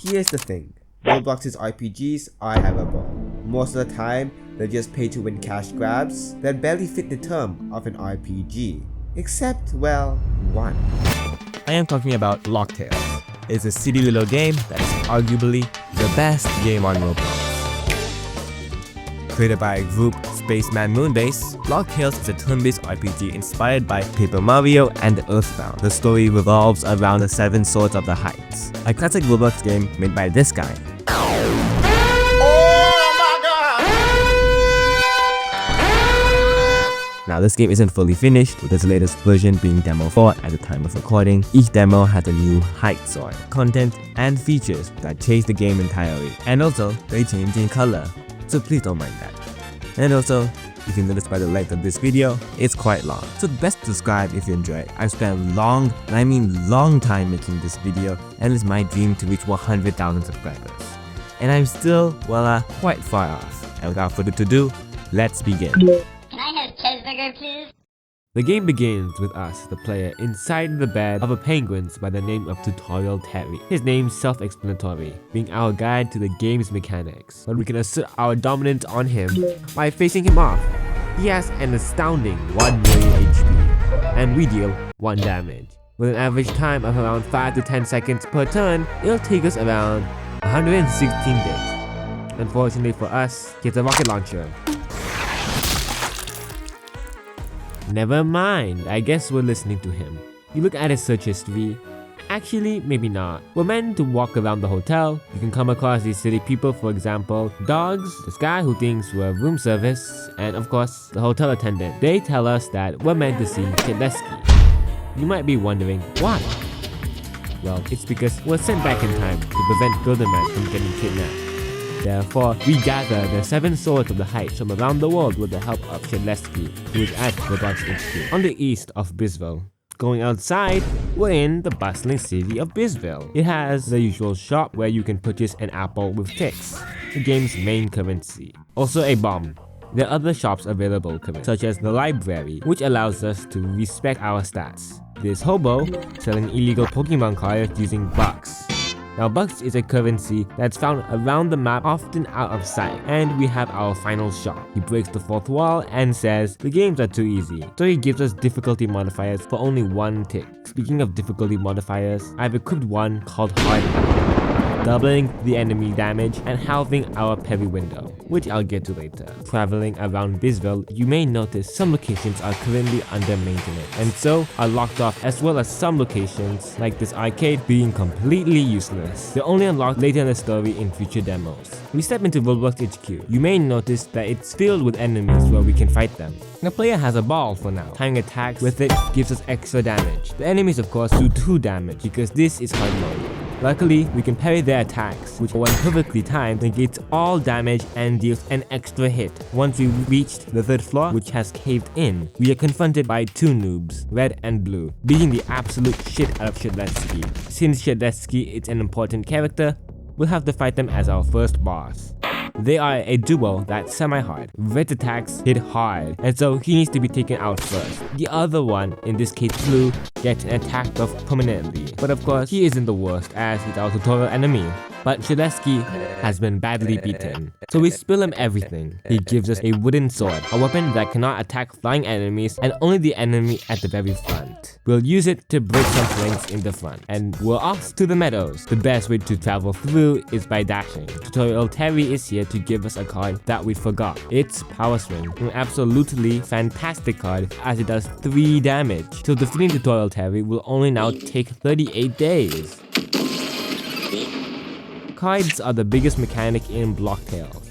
Here's the thing, Roblox's RPGs are havable. Most of the time, they're just pay to win cash grabs that barely fit the term of an RPG. Except, well, one. I am talking about Blackrock. It's a silly little game that is arguably the best game on Roblox. Created by group Spaceman Moonbase, Blackrock is a turn-based RPG inspired by Paper Mario and Earthbound. The story revolves around the 7 Swords of the Heights, a classic Roblox game made by this guy. Now this game isn't fully finished, with its latest version being Demo 4 at the time of recording. Each demo has a new height sword, content, and features that change the game entirely. And also, they change in color, so please don't mind that. And also, if you notice by the length of this video, it's quite long. So best subscribe if you enjoy it. I've spent a long, and I mean long time making this video, and it's my dream to reach 100,000 subscribers. And I'm still, well, quite far off. And without further ado, let's begin. Can I have cheeseburger, please? The game begins with us, the player, inside the bed of a penguin by the name of Tutorial Terry. His name's self-explanatory, being our guide to the game's mechanics. But we can assert our dominance on him by facing him off. He has an astounding 1 million HP, and we deal 1 damage. With an average time of around 5 to 10 seconds per turn, it'll take us around 116 days. Unfortunately for us, he has a rocket launcher. Never mind, I guess we're listening to him. You look at his search history. Actually, maybe not. We're meant to walk around the hotel. You can come across these city people, for example, dogs, this guy who thinks we're room service, and of course, the hotel attendant. They tell us that we're meant to see Chedleski. You might be wondering, why? Well, it's because we're sent back in time to prevent Goldenman from getting kidnapped. Therefore, we gather the 7 Swords of the Heights from around the world with the help of Chedleski, who is at Roblox HQ, on the east of Bisville. Going outside, we're in the bustling city of Bisville. It has the usual shop where you can purchase an apple with ticks, the game's main currency. Also a bomb. There are other shops available, such as the library, which allows us to respect our stats. This hobo selling illegal Pokemon cards using bucks. Now bucks is a currency that's found around the map, often out of sight. And we have our final shop. He breaks the 4th wall and says the games are too easy, so he gives us difficulty modifiers for only 1 tick. Speaking of difficulty modifiers, I've equipped one called Hard, doubling the enemy damage and halving our parry window, which I'll get to later. Traveling around Bisville, you may notice some locations are currently under maintenance, and so are locked off, as well as some locations, like this arcade, being completely useless. They're only unlocked later in the story in future demos. We step into Roblox HQ. You may notice that it's filled with enemies where we can fight them. The player has a ball for now. Timing attacks with it gives us extra damage. The enemies of course do 2 damage because this is hard mode. Luckily, we can parry their attacks, which when perfectly timed negates all damage and deals an extra hit. Once we reached the 3rd floor, which has caved in, we are confronted by 2 noobs, red and blue, beating the absolute shit out of Chedleski. Since Chedleski is an important character, we'll have to fight them as our first boss. They are a duo that's semi-hard. Red's attacks hit hard, and so he needs to be taken out first. The other one, in this case blue, gets an attack buff permanently. But of course, he isn't the worst, as he's our tutorial enemy. But Chedleski has been badly beaten, so we spill him everything. He gives us a wooden sword, a weapon that cannot attack flying enemies and only the enemy at the very front. We'll use it to break some flanks in the front, and we're off to the meadows. The best way to travel through is by dashing. Tutorial Terry is here to give us a card that we forgot. It's Power Swing, an absolutely fantastic card as it does 3 damage. So defeating Tutorial Terry will only now take 38 days. Cards are the biggest mechanic in Blackrock.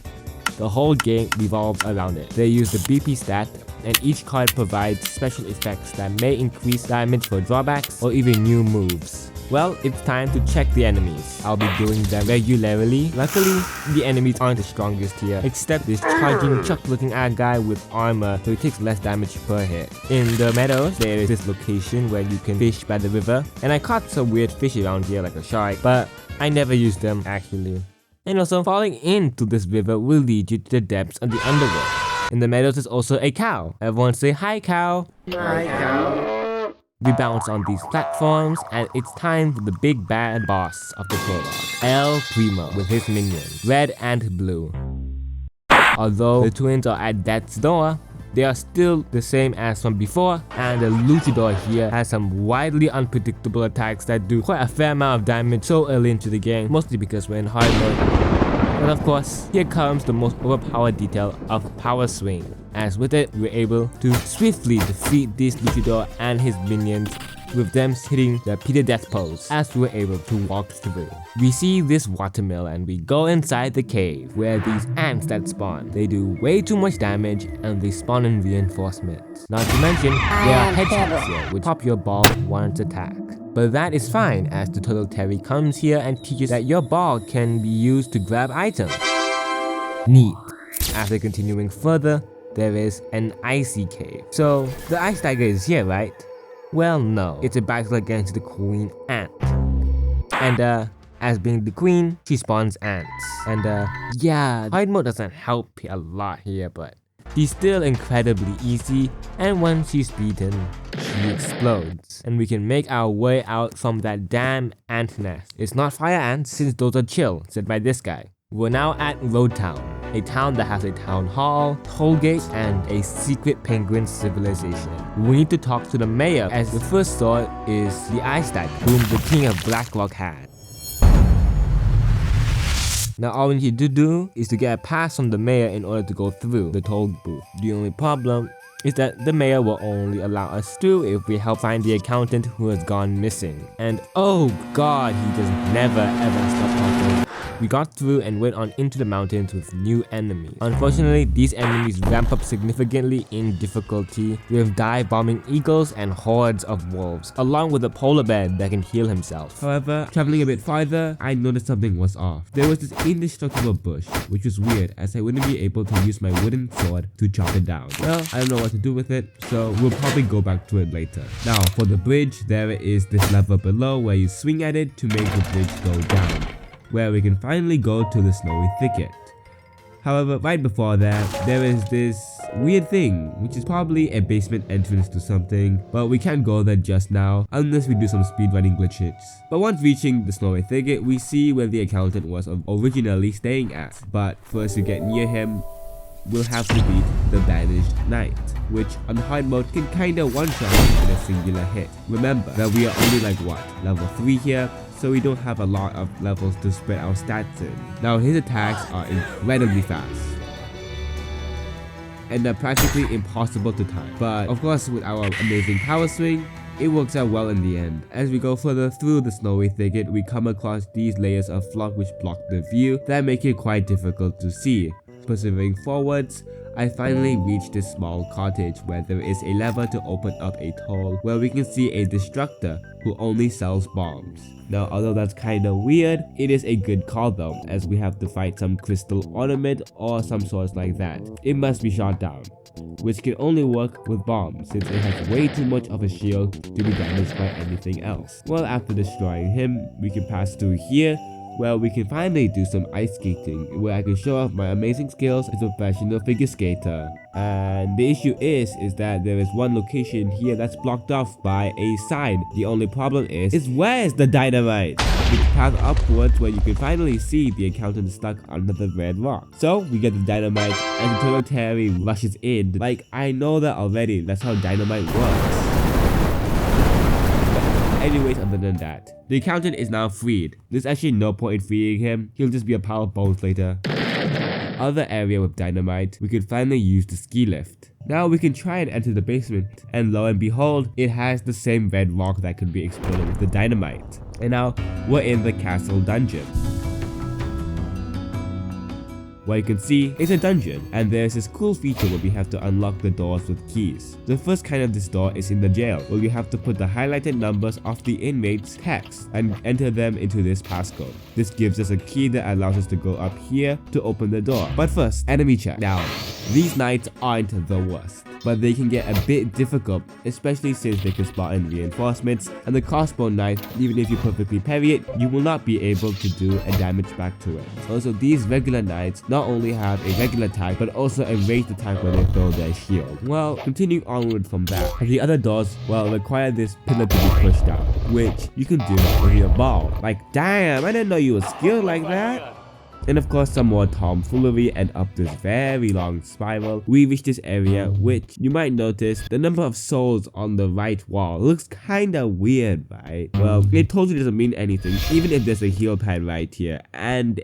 The whole game revolves around it. They use the BP stat, and each card provides special effects that may increase damage for drawbacks or even new moves. Well, it's time to check the enemies. I'll be doing them regularly. Luckily, the enemies aren't the strongest here, except this charging Chuck-looking guy with armor, so he takes less damage per hit. In the meadows, there is this location where you can fish by the river, and I caught some weird fish around here like a shark, but I never used them actually. And also, falling into this river will lead you to the depths of the underworld. In the meadows is also a cow. Everyone say hi, cow. Hi, cow. We bounce on these platforms, and it's time for the big bad boss of the prologue, El Primo with his minions, red and blue. Although the twins are at death's door, they are still the same as from before, and the luchador here has some widely unpredictable attacks that do quite a fair amount of damage so early into the game, mostly because we're in hard mode. But of course, here comes the most overpowered detail of Power Swing, as with it, we were able to swiftly defeat this luchador and his minions, with them hitting the Peter Death pose as we were able to walk through. We see this watermill and we go inside the cave where these ants that spawn, they do way too much damage and they spawn in reinforcements. Not to mention, there are hedgehogs here which pop your ball once attack. But that is fine, as the Turtle Terry comes here and teaches that your ball can be used to grab items. Neat. After continuing further, there is an icy cave. So the ice tiger is here, right? Well, no, it's a battle against the queen ant. And as being the queen, she spawns ants. And yeah, hard mode doesn't help a lot here, but she's still incredibly easy, and once she's beaten, she explodes. And we can make our way out from that damn ant nest. It's not fire ants, since those are chill, said by this guy. We're now at Roadtown, a town that has a town hall, toll gate, and a secret penguin civilization. We need to talk to the mayor, as the first thought is the ice stag, whom the king of Blackrock had. Now all we need to do is to get a pass from the mayor in order to go through the toll booth. The only problem is that the mayor will only allow us through if we help find the accountant who has gone missing. And oh god, he just never ever stop talking. We got through and went on into the mountains with new enemies. Unfortunately, these enemies ramp up significantly in difficulty, with dive-bombing eagles and hordes of wolves, along with a polar bear that can heal himself. However, traveling a bit farther, I noticed something was off. There was this indestructible bush, which was weird as I wouldn't be able to use my wooden sword to chop it down. Well, I don't know what to do with it, so we'll probably go back to it later. Now, for the bridge, there is this lever below where you swing at it to make the bridge go down, where we can finally go to the snowy thicket. However, right before that, there is this weird thing, which is probably a basement entrance to something, but we can't go there just now unless we do some speedrunning glitches. But once reaching the snowy thicket, we see where the accountant was originally staying at. But first to get near him, we'll have to beat the Banished Knight, which on hard mode can kinda one-shot in a singular hit. Remember that we are only like what, level 3 here, so we don't have a lot of levels to spread our stats in. Now his attacks are incredibly fast, and they're practically impossible to time. But of course, with our amazing power swing, it works out well in the end. As we go further through the snowy thicket, we come across these layers of fog which block the view that make it quite difficult to see. Persevering forwards, I finally reached this small cottage where there is a lever to open up a toll where we can see a destructor who only sells bombs. Now, although that's kinda weird, it is a good call though, as we have to fight some crystal ornament or some sorts like that. It must be shot down, which can only work with bombs since it has way too much of a shield to be damaged by anything else. Well, after destroying him, we can pass through here, where we can finally do some ice skating, where I can show off my amazing skills as a professional figure skater. And the issue is that there is one location here that's blocked off by a sign. The only problem is where is the dynamite? We path upwards where you can finally see the accountant stuck under the red rock. So we get the dynamite and the Turtle Terry rushes in. Like, I know that already, that's how dynamite works. Anyways, other than that, the accountant is now freed. There's actually no point in freeing him, he'll just be a pile of bones later. Other area with dynamite, we can finally use the ski lift. Now we can try and enter the basement, and lo and behold, it has the same red rock that could be exploded with the dynamite. And now, we're in the castle dungeon. What you can see is a dungeon, and there's this cool feature where we have to unlock the doors with keys. The first kind of this door is in the jail, where we have to put the highlighted numbers of the inmates' text and enter them into this passcode. This gives us a key that allows us to go up here to open the door. But first, enemy check. Now, these knights aren't the worst. but they can get a bit difficult, especially since they can spot in reinforcements, and the crossbow knife, even if you perfectly parry it, you will not be able to do a damage back to it. Also, these regular knights not only have a regular attack, but also a ranged attack when they throw their shield. Well, continuing onward from that, the other doors, well, require this pillar to be pushed out, which you can do with your ball. Like, damn, I didn't know you were skilled like that. And of course some more tomfoolery, and up this very long spiral we reach this area, which you might notice the number of souls on the right wall looks kinda weird, right? Well, it totally doesn't mean anything, even if there's a heal pad right here and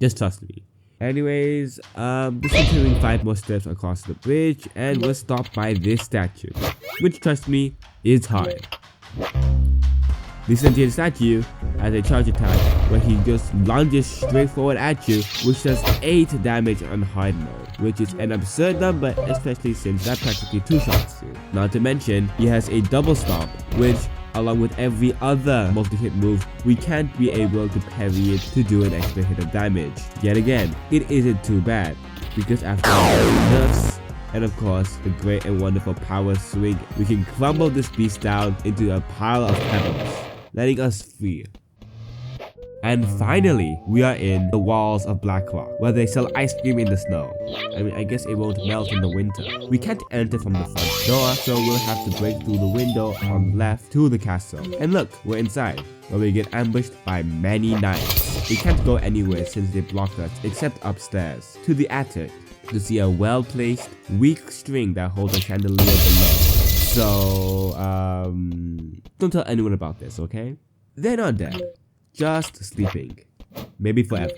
just trust me. Anyways, just continuing 5 more steps across the bridge, and we're stopped by this statue, which trust me is hard. Listen to the statue as a charge attack where he just lunges straight forward at you, which does 8 damage on hard mode, which is an absurd number, especially since that practically 2-shots you. Not to mention, he has a double stomp, which along with every other multi-hit move, we can't be able to parry it to do an extra hit of damage. Yet again, it isn't too bad, because after nerfs, and of course, the great and wonderful power swing, we can crumble this beast down into a pile of pebbles, letting us free. And finally, we are in the walls of Blackrock, where they sell ice cream in the snow. I mean, I guess it won't melt in the winter. We can't enter from the front door, so we'll have to break through the window on the left to the castle. And look, we're inside, where we get ambushed by many knights. We can't go anywhere since they block us, except upstairs, to the attic, to see a well-placed, weak string that holds a chandelier below. So, don't tell anyone about this, okay? They're not dead, just sleeping. Maybe forever.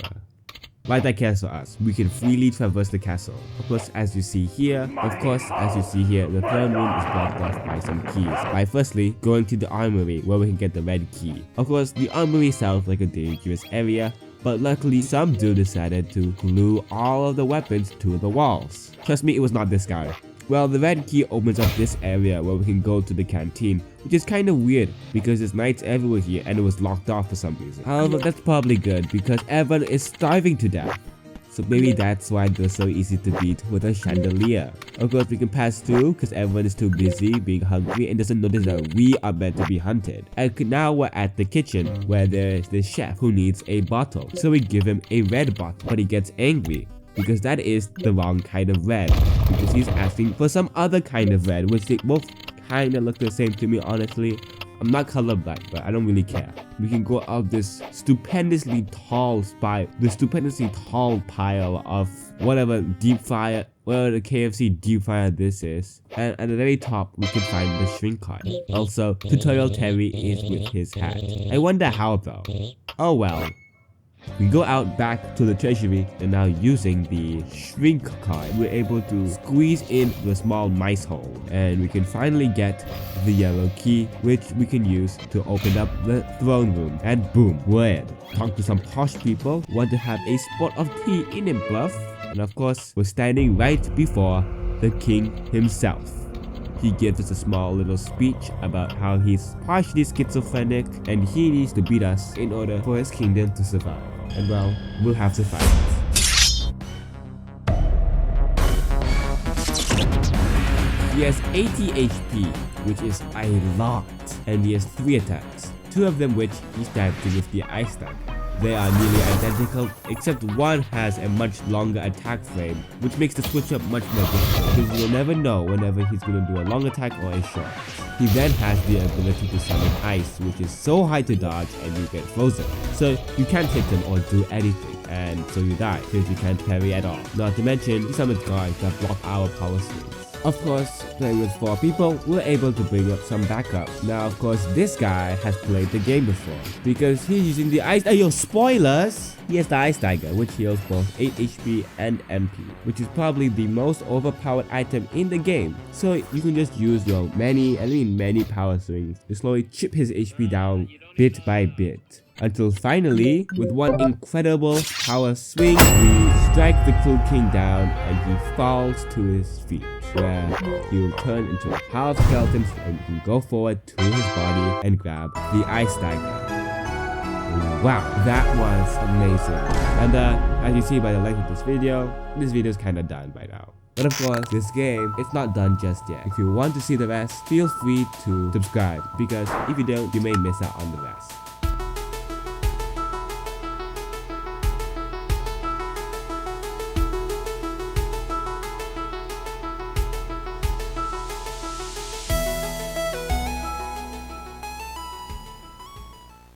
Like that cares for us, we can freely traverse the castle. Of course, as you see here, the throne room is blocked off by some keys. By firstly, going to the armory where we can get the red key. Of course, the armory sounds like a dangerous area, but luckily some dude decided to glue all of the weapons to the walls. Trust me, it was not this guy. Well, the red key opens up this area where we can go to the canteen, which is kinda weird because there's knights everywhere here and it was locked off for some reason. However, that's probably good because everyone is starving to death. So maybe that's why they're so easy to beat with a chandelier. Of course, we can pass through because everyone is too busy being hungry and doesn't notice that we are meant to be hunted. And now we're at the kitchen where there's this chef who needs a bottle. So we give him a red bottle, but he gets angry because that is the wrong kind of red, because he's asking for some other kind of red, which they both kinda look the same to me, honestly. I'm not colorblind, but I don't really care. We can go up this stupendously tall pile of whatever the KFC deep fryer this is. And at the very top, we can find the shrink card. Also, Tutorial Terry is with his hat. I wonder how though. Oh well. We go out back to the treasury, and now using the shrink card, we're able to squeeze in the small mice hole, and we can finally get the yellow key, which we can use to open up the throne room, and boom, we're in. Talk to some posh people, want to have a spot of tea in it, bluff, and of course, we're standing right before the king himself. He gives us a small little speech about how he's partially schizophrenic and he needs to beat us in order for his kingdom to survive. And well, we'll have to fight. He has 80 HP, which is a lot, and he has 3 attacks, 2 of them which he stabbed you with the ice stack. They are nearly identical, except one has a much longer attack frame, which makes the switch up much more difficult, because you'll never know whenever he's going to do a long attack or a short. He then has the ability to summon ice, which is so hard to dodge and you get frozen. So you can't hit them or do anything, and so you die, because you can't parry at all. Not to mention, he summons guards that block our power swings. Of course, playing with 4 people, we're able to bring up some backup. Now, of course, this guy has played the game before, because he's using the ice... spoilers! He has the Ice Dagger, which heals both 8 HP and MP, which is probably the most overpowered item in the game. So you can just use your many power swings to slowly chip his HP down bit by bit. Until finally, with one incredible power swing, we strike the Cruel King down and he falls to his feet, where he will turn into a pile of skeletons and can go forward to his body and grab the Ice Dagger. Wow, that was amazing. And as you see by the length of this video is kinda done by now. But of course, this game is not done just yet. If you want to see the rest, feel free to subscribe because if you don't, you may miss out on the rest.